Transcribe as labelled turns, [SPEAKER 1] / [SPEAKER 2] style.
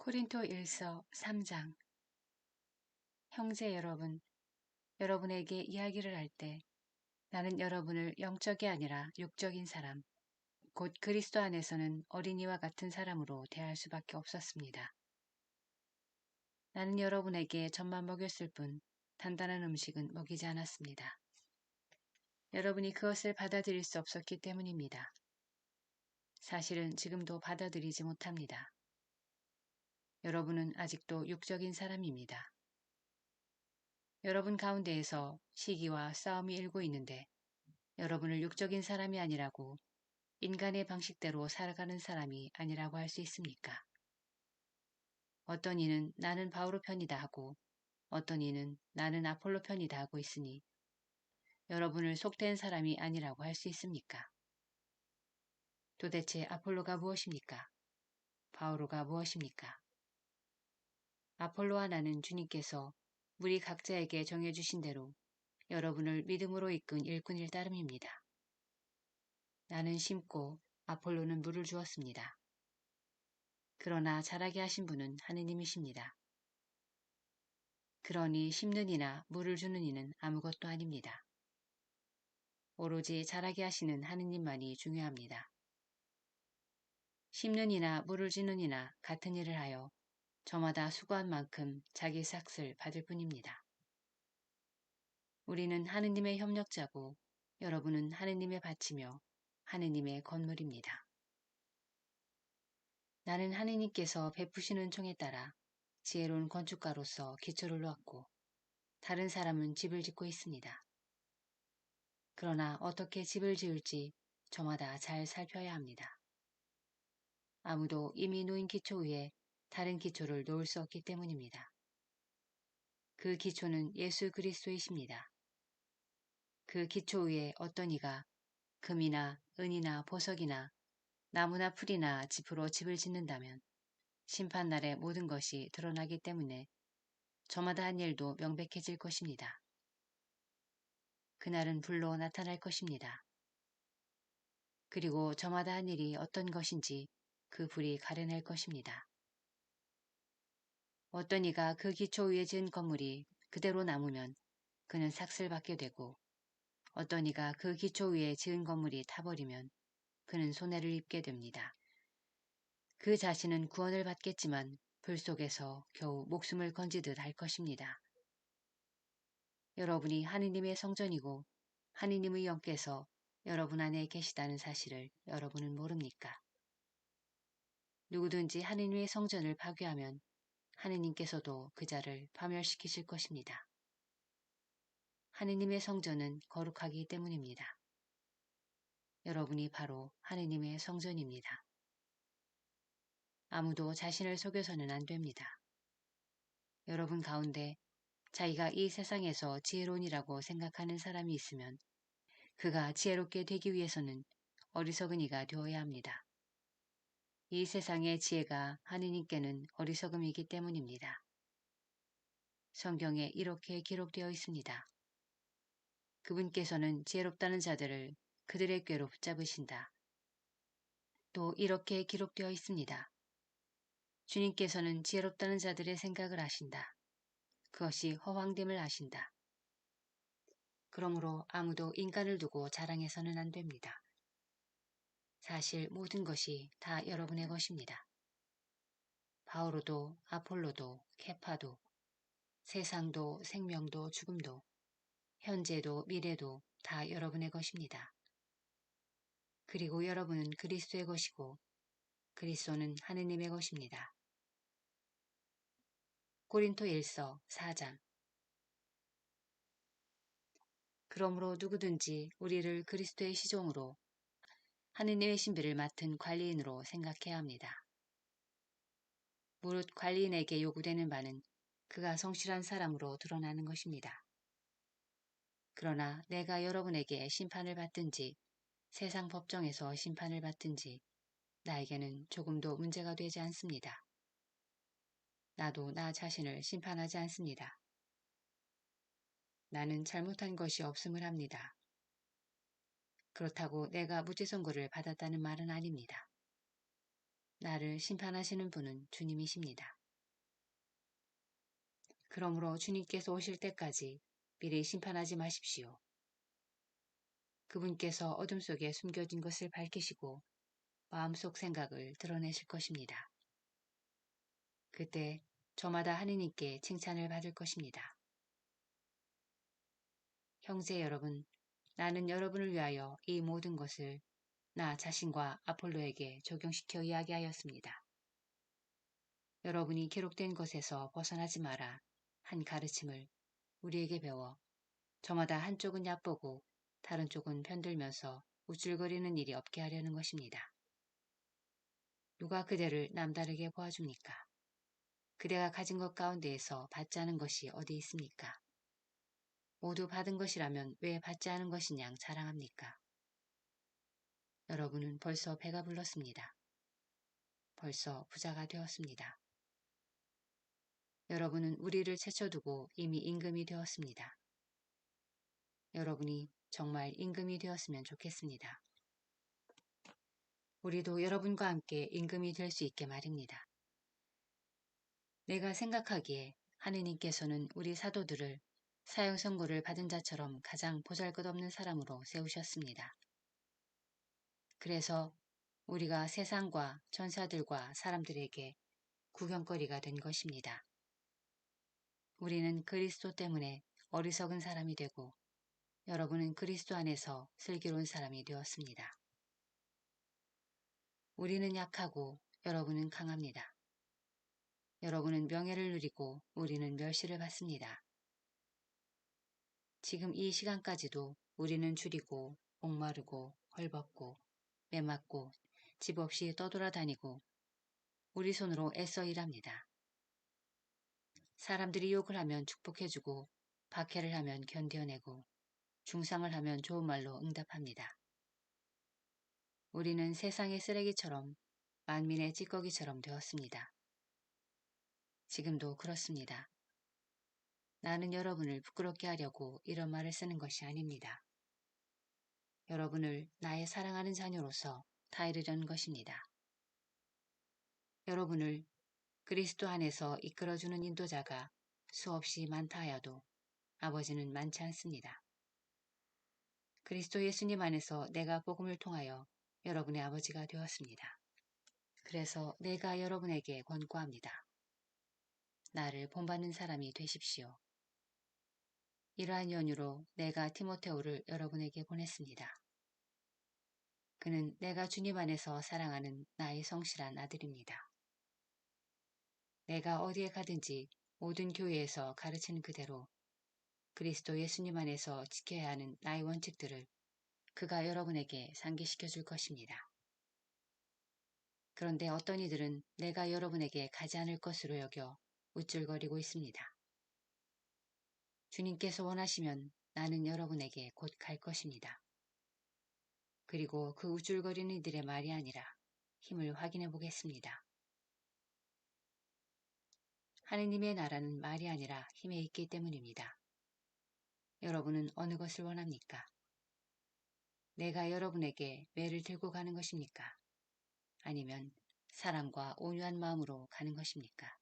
[SPEAKER 1] 코린토 1서 3장. 형제 여러분, 여러분에게 이야기를 할 때 나는 여러분을 영적이 아니라 육적인 사람, 곧 그리스도 안에서는 어린이와 같은 사람으로 대할 수밖에 없었습니다. 나는 여러분에게 젖만 먹였을 뿐 단단한 음식은 먹이지 않았습니다. 여러분이 그것을 받아들일 수 없었기 때문입니다. 사실은 지금도 받아들이지 못합니다. 여러분은 아직도 육적인 사람입니다. 여러분 가운데에서 시기와 싸움이 일고 있는데 여러분을 육적인 사람이 아니라고, 인간의 방식대로 살아가는 사람이 아니라고 할 수 있습니까? 어떤 이는 나는 바오로 편이다 하고 어떤 이는 나는 아폴로 편이다 하고 있으니 여러분을 속된 사람이 아니라고 할 수 있습니까? 도대체 아폴로가 무엇입니까? 바오로가 무엇입니까? 아폴로와 나는 주님께서 우리 각자에게 정해주신 대로 여러분을 믿음으로 이끈 일꾼일 따름입니다. 나는 심고 아폴로는 물을 주었습니다. 그러나 자라게 하신 분은 하느님이십니다. 그러니 심는 이나 물을 주는 이는 아무것도 아닙니다. 오로지 자라게 하시는 하느님만이 중요합니다. 심는 이나 물을 주는 이나 같은 일을 하여 저마다 수고한 만큼 자기 삭을 받을 뿐입니다. 우리는 하느님의 협력자고 여러분은 하느님의 밭이며 하느님의 건물입니다. 나는 하느님께서 베푸시는 총에 따라 지혜로운 건축가로서 기초를 놓았고 다른 사람은 집을 짓고 있습니다. 그러나 어떻게 집을 지을지 저마다 잘 살펴야 합니다. 아무도 이미 놓인 기초 위에 다른 기초를 놓을 수 없기 때문입니다. 그 기초는 예수 그리스도이십니다. 그 기초 위에 어떤 이가 금이나 은이나 보석이나 나무나 풀이나 짚으로 집을 짓는다면 심판날에 모든 것이 드러나기 때문에 저마다 한 일도 명백해질 것입니다. 그날은 불로 나타날 것입니다. 그리고 저마다 한 일이 어떤 것인지 그 불이 가려낼 것입니다. 어떤 이가 그 기초 위에 지은 건물이 그대로 남으면 그는 삭슬 받게 되고 어떤 이가 그 기초 위에 지은 건물이 타버리면 그는 손해를 입게 됩니다. 그 자신은 구원을 받겠지만 불 속에서 겨우 목숨을 건지듯 할 것입니다. 여러분이 하느님의 성전이고 하느님의 영께서 여러분 안에 계시다는 사실을 여러분은 모릅니까? 누구든지 하느님의 성전을 파괴하면 하느님께서도 그 자를 파멸시키실 것입니다. 하느님의 성전은 거룩하기 때문입니다. 여러분이 바로 하느님의 성전입니다. 아무도 자신을 속여서는 안 됩니다. 여러분 가운데 자기가 이 세상에서 지혜로운이라고 생각하는 사람이 있으면 그가 지혜롭게 되기 위해서는 어리석은 이가 되어야 합니다. 이 세상의 지혜가 하느님께는 어리석음이기 때문입니다. 성경에 이렇게 기록되어 있습니다. 그분께서는 지혜롭다는 자들을 그들의 꾀로 붙잡으신다. 또 이렇게 기록되어 있습니다. 주님께서는 지혜롭다는 자들의 생각을 아신다. 그것이 허황됨을 아신다. 그러므로 아무도 인간을 두고 자랑해서는 안 됩니다. 사실 모든 것이 다 여러분의 것입니다. 바오로도 아폴로도 케파도 세상도 생명도 죽음도 현재도 미래도 다 여러분의 것입니다. 그리고 여러분은 그리스도의 것이고 그리스도는 하느님의 것입니다. 고린토 1서 4장. 그러므로 누구든지 우리를 그리스도의 시종으로 하느님의 신비를 맡은 관리인으로 생각해야 합니다. 무릇 관리인에게 요구되는 바는 그가 성실한 사람으로 드러나는 것입니다. 그러나 내가 여러분에게 심판을 받든지 세상 법정에서 심판을 받든지 나에게는 조금도 문제가 되지 않습니다. 나도 나 자신을 심판하지 않습니다. 나는 잘못한 것이 없음을 합니다. 그렇다고 내가 무죄 선고를 받았다는 말은 아닙니다. 나를 심판하시는 분은 주님이십니다. 그러므로 주님께서 오실 때까지 미리 심판하지 마십시오. 그분께서 어둠 속에 숨겨진 것을 밝히시고 마음속 생각을 드러내실 것입니다. 그때 저마다 하느님께 칭찬을 받을 것입니다. 형제 여러분, 나는 여러분을 위하여 이 모든 것을 나 자신과 아폴로에게 적용시켜 이야기하였습니다. 여러분이 기록된 것에서 벗어나지 마라 한 가르침을 우리에게 배워 저마다 한쪽은 얕보고 다른 쪽은 편들면서 우쭐거리는 일이 없게 하려는 것입니다. 누가 그대를 남다르게 보아줍니까? 그대가 가진 것 가운데에서 받지 않은 것이 어디 있습니까? 모두 받은 것이라면 왜 받지 않은 것이냐 자랑합니까? 여러분은 벌써 배가 불렀습니다. 벌써 부자가 되었습니다. 여러분은 우리를 제쳐두고 이미 임금이 되었습니다. 여러분이 정말 임금이 되었으면 좋겠습니다. 우리도 여러분과 함께 임금이 될 수 있게 말입니다. 내가 생각하기에 하느님께서는 우리 사도들을 사형 선고를 받은 자처럼 가장 보잘것없는 사람으로 세우셨습니다. 그래서 우리가 세상과 전사들과 사람들에게 구경거리가 된 것입니다. 우리는 그리스도 때문에 어리석은 사람이 되고 여러분은 그리스도 안에서 슬기로운 사람이 되었습니다. 우리는 약하고 여러분은 강합니다. 여러분은 명예를 누리고 우리는 멸시를 받습니다. 지금 이 시간까지도 우리는 줄이고 목마르고 헐벗고 매맞고 집 없이 떠돌아다니고 우리 손으로 애써 일합니다. 사람들이 욕을 하면 축복해주고 박해를 하면 견뎌내고 중상을 하면 좋은 말로 응답합니다. 우리는 세상의 쓰레기처럼 만민의 찌꺼기처럼 되었습니다. 지금도 그렇습니다. 나는 여러분을 부끄럽게 하려고 이런 말을 쓰는 것이 아닙니다. 여러분을 나의 사랑하는 자녀로서 타이르려는 것입니다. 여러분을 그리스도 안에서 이끌어주는 인도자가 수없이 많다 하여도 아버지는 많지 않습니다. 그리스도 예수님 안에서 내가 복음을 통하여 여러분의 아버지가 되었습니다. 그래서 내가 여러분에게 권고합니다. 나를 본받는 사람이 되십시오. 이러한 연유로 내가 디모데오를 여러분에게 보냈습니다. 그는 내가 주님 안에서 사랑하는 나의 성실한 아들입니다. 내가 어디에 가든지 모든 교회에서 가르치는 그대로 그리스도 예수님 안에서 지켜야 하는 나의 원칙들을 그가 여러분에게 상기시켜 줄 것입니다. 그런데 어떤 이들은 내가 여러분에게 가지 않을 것으로 여겨 우쭐거리고 있습니다. 주님께서 원하시면 나는 여러분에게 곧 갈 것입니다. 그리고 그 우쭐거리는 이들의 말이 아니라 힘을 확인해 보겠습니다. 하느님의 나라는 말이 아니라 힘에 있기 때문입니다. 여러분은 어느 것을 원합니까? 내가 여러분에게 매를 들고 가는 것입니까? 아니면 사랑과 온유한 마음으로 가는 것입니까?